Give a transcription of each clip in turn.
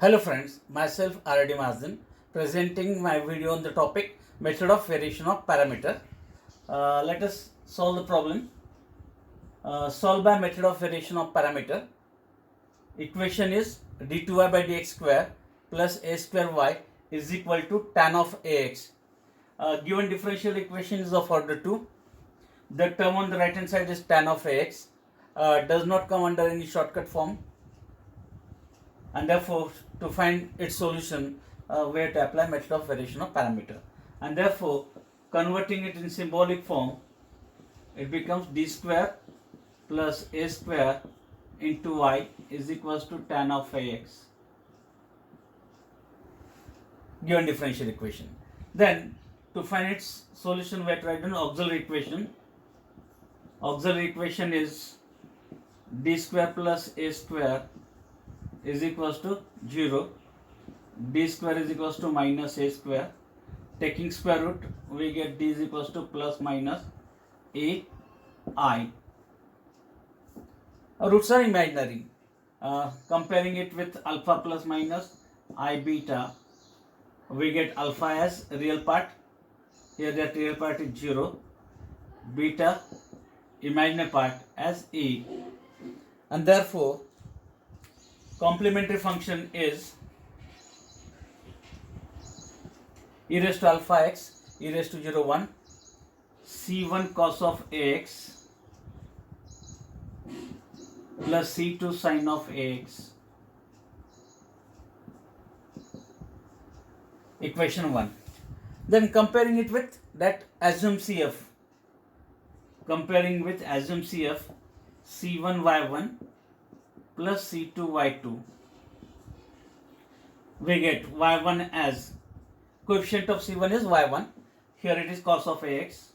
Hello friends, myself R.D. Mazen presenting my video on the topic method of variation of parameter. Let us solve the problem. Solve by method of variation of parameter. Equation is d2y by dx square plus a square y is equal to tan of ax. Given differential equation is of order 2. The term on the right hand side is tan of ax. Does not come under any shortcut form. And therefore to find its solution we have to apply method of variation of parameter, and therefore converting it in symbolic form it becomes d square plus a square into y is equals to tan of ax given differential equation. Then to find its solution we have to write an auxiliary equation. Auxiliary equation is d square plus a square is equals to 0, d square is equals to minus a square. Taking square root we get d is equals to plus minus a I. Roots are imaginary. Comparing it with alpha plus minus I beta, we get alpha as real part. Here that real part is 0, beta imaginary part as e, and therefore complementary function is e raised to alpha x e raised to 0 1 c1 cos of ax plus c2 sin of ax. Equation 1. Then comparing it with that assume CF. Comparing with assume CF, c1 y1 plus c2 y2, we get y1 as coefficient of c1 is y1, here it is cos of ax,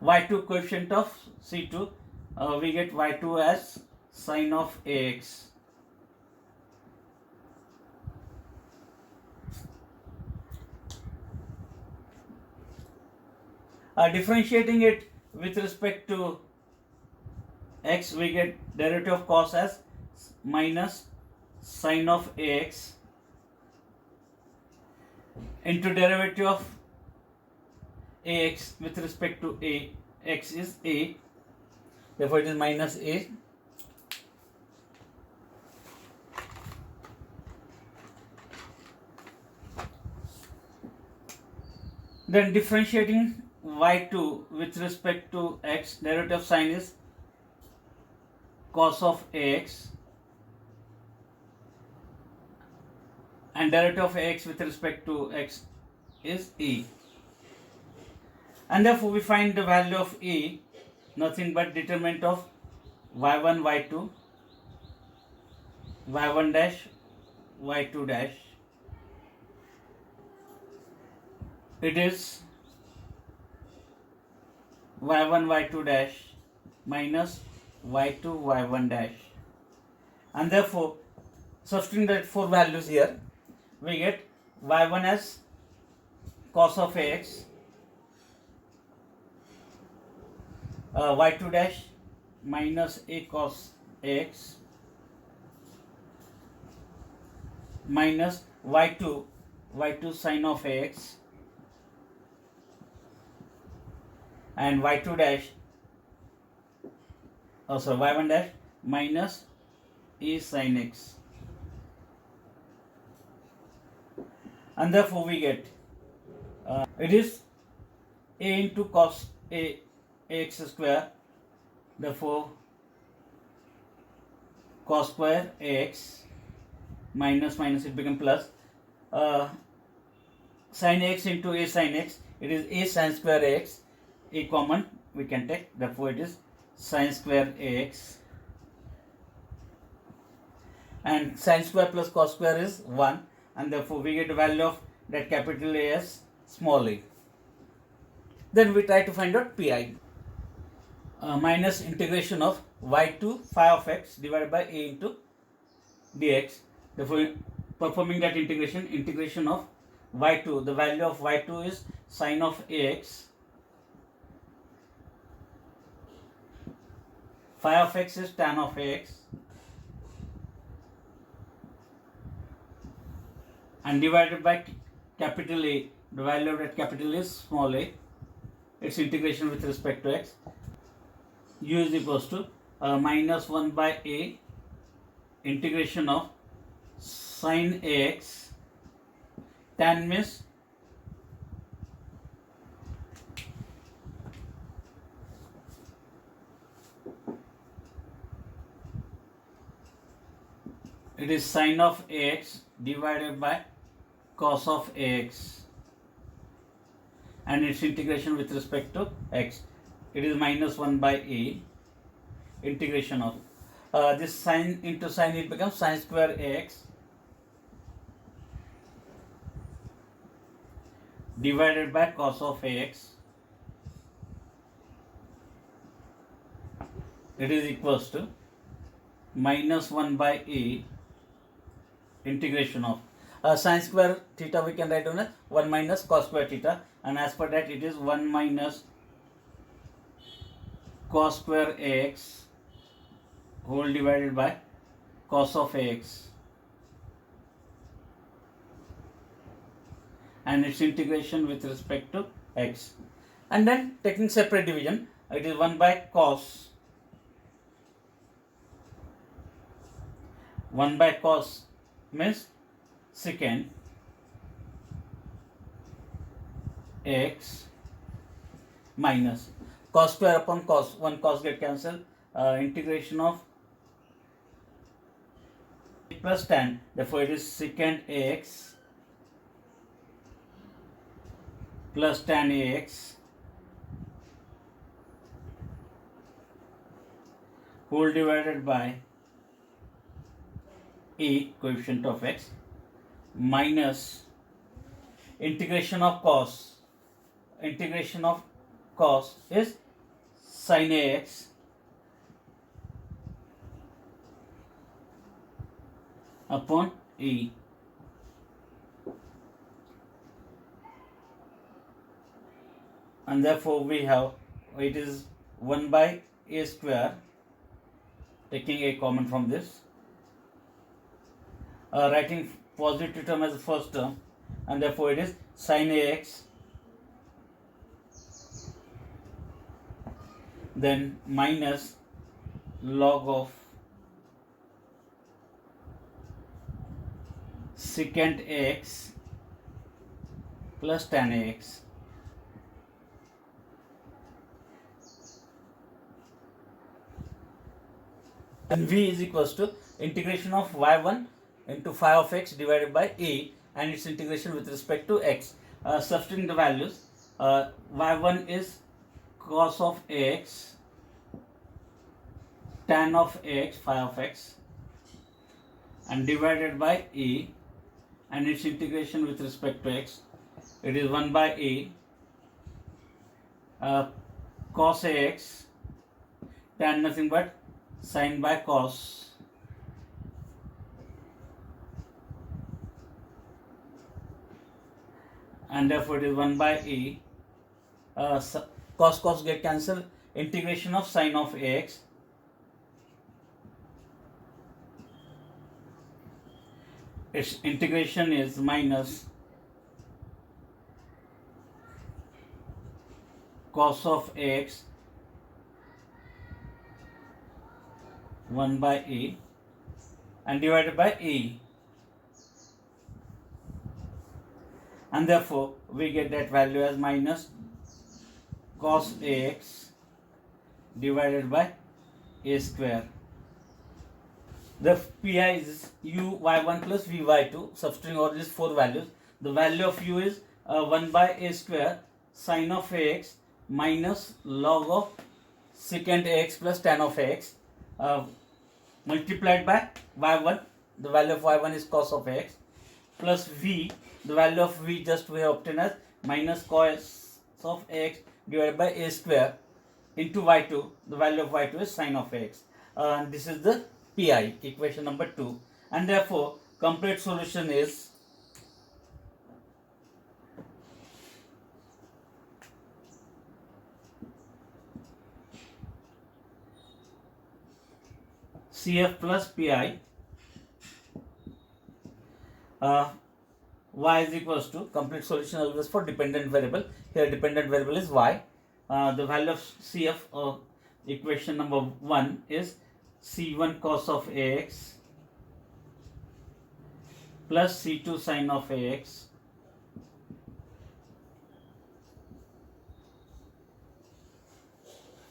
y2 coefficient of c2, we get y2 as sin of ax. Differentiating it with respect to x, we get derivative of cos as minus sin of ax into derivative of ax with respect to a, x is a, therefore it is minus a. Then differentiating y2 with respect to x, derivative of sin is cos of ax, and derivative of ax with respect to x is e, and therefore we find the value of e, nothing but determinant of y1 y2 y1 dash y2 dash, it is y1 y2 dash minus y2 y1 dash, and therefore substituting that four values here we get y1 as cos of ax, y2 dash minus a cos ax minus y2 sin of ax, and y2 dash y1 dash minus e sin x, and therefore we get it is a into cos ax square, therefore cos square ax minus it become plus sin x into a sin x, it is a sin square ax, a common we can take, therefore it is sin square ax, and sin square plus cos square is 1, and therefore we get the value of that capital A as small a. Then we try to find out pi. Minus integration of y2 phi of x divided by a into dx, therefore performing that integration of y2, the value of y2 is sin of ax, phi of x is tan of ax, and divided by capital A. The value of that capital is small a. Its integration with respect to x. U is equals to minus 1 by a integration of sine ax. Tan means it is sine of ax divided by cos of ax, and its integration with respect to x. It is minus 1 by a integration of this sine into sine, it becomes sine square ax divided by cos of ax. It is equals to minus 1 by a integration of sine square theta we can write down as 1 minus cos square theta, and as per that it is 1 minus cos square ax whole divided by cos of ax, and its integration with respect to x. And then taking separate division, it is 1 by cos. 1 by cos means secant x minus cos square upon cos, 1 cos get cancelled, integration of plus tan, therefore it is secant ax plus tan ax whole divided by a coefficient of x minus integration of cos is sin ax upon e, and therefore we have it is 1 by a square, taking a common from this, writing positive term as the first term, and therefore it is sin ax then minus log of secant ax plus tan ax. And v is equals to integration of y1 into phi of x divided by a, and its integration with respect to x. Substituting the values, y1 is cos of x tan of x phi of x, and divided by a, and its integration with respect to x. It is 1 by a cos ax tan nothing but sin by cos, and therefore it is 1 by a cos get cancelled, integration of sin of ax its integration is minus cos of x 1 by a, and divided by a, and therefore we get that value as minus cos ax divided by a square. The pi is u y1 plus v y2. Substituting all these four values, the value of u is 1 by a square sin of ax minus log of secant ax plus tan of ax multiplied by y1. The value of y1 is cos of x, plus v. The value of v just we have obtained as minus cos of x divided by a square into y2. The value of y2 is sin of x. And this is the pi, equation number 2, and therefore complete solution is CF plus pi y is equals to, complete solution always for dependent variable. Here dependent variable is y. The value of CF of equation number 1 is C1 cos of AX plus C2 sin of AX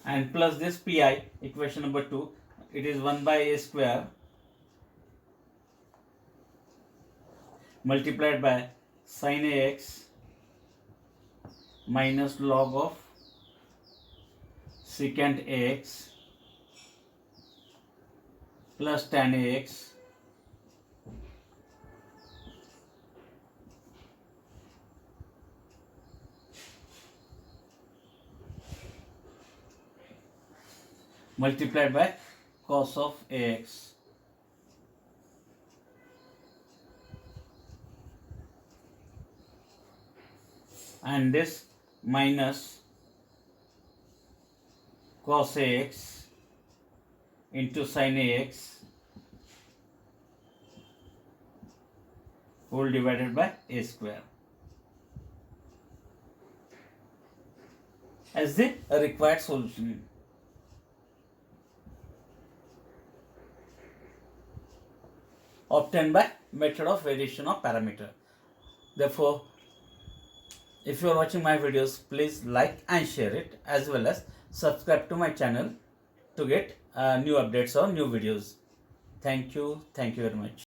and plus this pi, equation number 2, it is 1 by a square multiplied by sin AX minus log of secant AX plus tan AX multiplied by cos of AX. And this minus cos AX into sin AX whole divided by a square as the required solution. Obtained by method of variation of parameter. Therefore, if you are watching my videos, please like and share it, as well as subscribe to my channel to get new updates or new videos. Thank you very much.